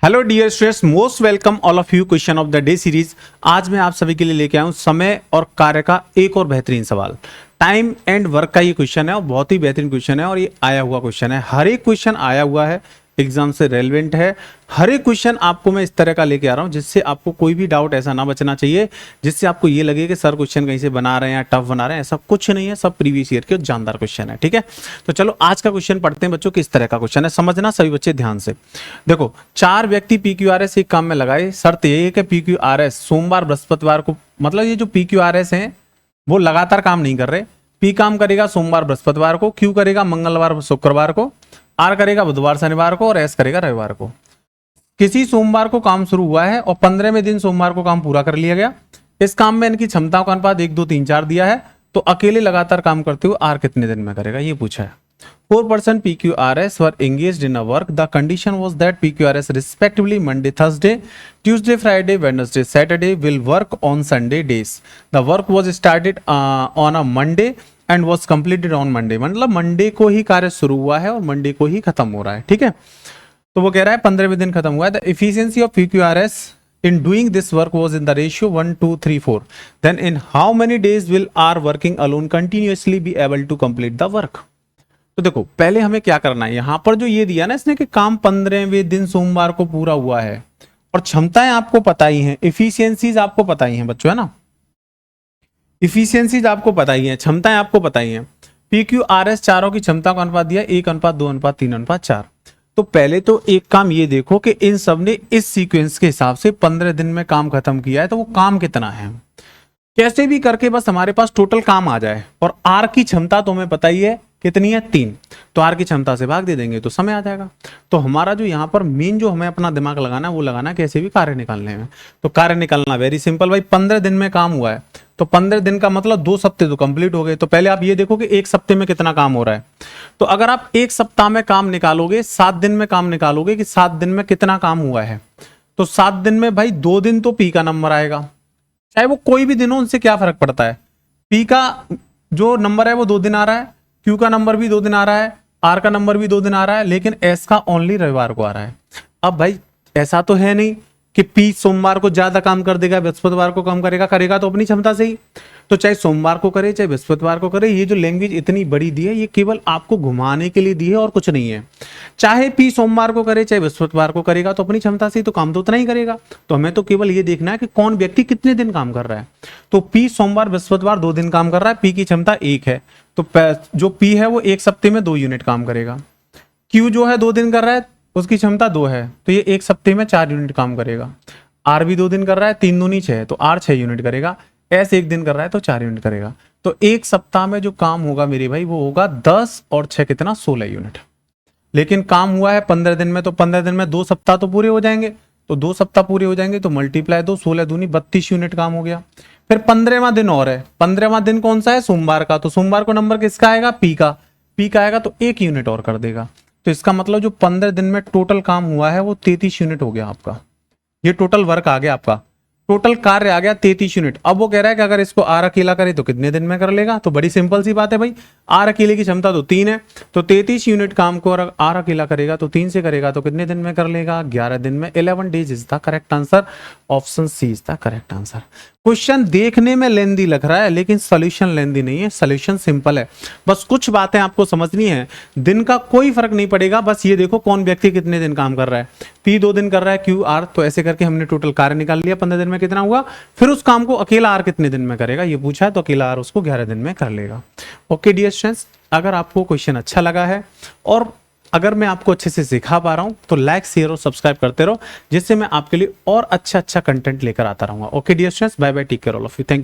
Hello dear students, most welcome all of you question of the day series. आज मैं आप सभी के लिए लेके आया हूं समय और कार्य का एक और बेहतरीन सवाल। टाइम एंड वर्क का ये क्वेश्चन है और बहुत ही बेहतरीन क्वेश्चन है और ये आया हुआ क्वेश्चन है। हर एक क्वेश्चन आया हुआ है, एग्जाम से रेलेवेंट है। हर एक क्वेश्चन आपको मैं इस तरह का लेके आ रहा हूं जिससे आपको कोई भी डाउट ऐसा ना बचना चाहिए, जिससे आपको ये लगे कि सर क्वेश्चन कहीं से बना रहे हैं, टफ बना रहे हैं। ऐसा कुछ नहीं है, सब प्रीवियस ईयर के जानदार क्वेश्चन है। ठीक है, तो चलो आज का क्वेश्चन पढ़ते हैं बच्चों। किस तरह का क्वेश्चन है समझना सभी बच्चे ध्यान से। देखो, 4 व्यक्ति PQRS एक काम में लगाए। शर्त यही है कि PQRS सोमवार बृहस्पतिवार को, मतलब ये जो PQRS हैं वो लगातार काम नहीं कर रहे। P काम करेगा सोमवार बृहस्पतिवार को, Q करेगा मंगलवार शुक्रवार को, R करेगा बुधवार शनिवार को और S करेगा रविवार को। किसी सोमवार को काम शुरू हुआ है और 15वें दिन सोमवार को काम पूरा कर लिया गया। इस काम में इनकी क्षमताओं का अनुपात 1 2 3 4 दिया है, तो अकेले लगातार काम करते हुए R कितने दिन में करेगा ये पूछा है। 4% PQRS were engaged in a work. The condition was that PQRS respectively Monday, Thursday, Tuesday, Friday, Wednesday, Saturday will work on Sunday days. The work was started on a Monday and was completed on Monday. मतलब Monday को ही कार्य शुरू हुआ है और Monday को ही खत्म हो रहा है। ठीक है, तो वो कह रहा है 15वें दिन खत्म हुआ है। The efficiency of PQRS in doing this work was in the ratio 1 2 3 4. Then in how many days will R working alone continuously be able to complete the work? तो देखो, पहले हमें क्या करना है। यहां पर जो ये दिया ना इसने कि काम 15वें दिन सोमवार को पूरा हुआ है और क्षमताएं आपको पता ही हैं, इफिशियंसीज आपको पता ही हैं बच्चों, है ना। इफिशियंसीज आपको पता ही है, क्षमताएं आपको पता ही हैं। PQRS चारों की क्षमता का अनुपात दिया 1:2:3:4। तो पहले तो एक काम ये देखो कि इन सब ने इस सीक्वेंस के हिसाब से 15 दिन में काम खत्म किया है, तो वो काम कितना है। कैसे भी करके बस हमारे पास टोटल काम आ जाए। और R की क्षमता तो हमें पता ही है कितनी है, 3। तो R की क्षमता से भाग दे देंगे तो समय आ जाएगा। तो हमारा जो यहाँ पर मेन जो हमें अपना दिमाग लगाना है वो लगाना है कैसे भी कार्य निकालने में। तो कार्य निकालना वेरी सिंपल भाई, 15 दिन में काम हुआ है तो 15 दिन का मतलब 2 हफ्ते तो कंप्लीट हो गए। तो पहले आप ये देखो कि 1 हफ्ते में कितना काम हो रहा है। तो अगर आप 1 सप्ताह में काम निकालोगे, 7 दिन में काम निकालोगे कि 7 दिन में कितना काम हुआ है, तो 7 दिन में भाई 2 दिन तो P का नंबर आएगा, चाहे वो कोई भी दिन हो, उनसे क्या फर्क पड़ता है। P का जो नंबर है वो 2 दिन आ रहा है, Q का नंबर भी 2 दिन आ रहा है, R का नंबर भी 2 दिन आ रहा है, लेकिन S का ओनली रविवार को आ रहा है। अब भाई ऐसा तो है नहीं कि P सोमवार को ज्यादा काम कर देगा, बृहस्पतिवार को कम करेगा। करेगा तो अपनी क्षमता से ही। तो चाहे सोमवार को करे चाहे बृहस्पतिवार को करे, ये जो लैंग्वेज इतनी बड़ी दी है ये केवल आपको घुमाने के लिए दी है और कुछ नहीं है। चाहे P सोमवार को करे चाहे बृहस्पतिवार को करेगा तो अपनी क्षमता से ही तो काम तो उतना ही करेगा। तो हमें तो केवल ये देखना है कि कौन व्यक्ति कितने दिन काम कर रहा है। तो P सोमवार बृहस्पतिवार 2 दिन काम कर रहा है, P की क्षमता 1 है, तो जो P है वो 1 हफ्ते में 2 यूनिट काम करेगा। Q जो है 2 दिन कर रहा है, उसकी क्षमता 2 है, तो ये 1 हफ्ते में 4 यूनिट काम करेगा। R भी 2 दिन कर रहा है, 3 दूनी 6, तो R 6 यूनिट करेगा। S 1 दिन कर रहा है तो 4 यूनिट करेगा। तो 1 सप्ताह में जो काम होगा मेरे भाई वो होगा 10 और 6 कितना 16 यूनिट। लेकिन काम हुआ है 15 दिन में, तो 15 दिन में 2 सप्ताह तो पूरे हो जाएंगे। तो 2 सप्ताह पूरे हो जाएंगे तो मल्टीप्लाई 2, 16 दूनी 32 यूनिट काम हो गया। फिर 15वां दिन और है। 15वां दिन कौन सा है, सोमवार का। तो सोमवार को नंबर किसका आएगा, P का। P का आएगा तो 1 यूनिट और कर देगा। तो इसका मतलब जो 15 दिन में टोटल काम हुआ है वो 33 यूनिट हो गया आपका। ये टोटल वर्क आ गया आपका, टोटल कार्य आ गया 33 यूनिट। अब वो कह रहा है कि अगर इसको R अकेला करे तो कितने दिन में कर लेगा। तो बड़ी सिंपल सी बात है भाई, R अकेले की क्षमता तो 3 है, तो 33 यूनिट काम को अगर R अकेला करेगा तो 3 से करेगा तो कितने दिन में कर लेगा, 11 दिन में। 11 days is the correct answer. Option C is the correct answer. Question देखने में लेंदी लग रहा है लेकिन सोल्यूशन लेंदी नहीं है, सोल्यूशन सिंपल है। बस कुछ बातें आपको समझनी है, दिन का कोई फर्क नहीं पड़ेगा। बस ये देखो कौन व्यक्ति कितने दिन काम कर रहा है। P 2 दिन कर रहा है, Q R, तो ऐसे करके हमने टोटल कार्य निकाल लिया 15 दिन में कितना हुआ। फिर उस काम को अकेला R कितने दिन में करेगा ये पूछा है, तो अकेला R उसको 11 दिन में कर लेगा। ओके डियर स्टूडेंट्स, अगर आपको क्वेश्चन अच्छा लगा है और अगर मैं आपको अच्छे से सिखा पा रहा हूं तो लाइक शेयर और सब्सक्राइब करते रहो, जिससे मैं आपके लिए और अच्छा कंटेंट लेकर आता रहूंगा। Okay dear students, bye bye, take care all of you, thank you.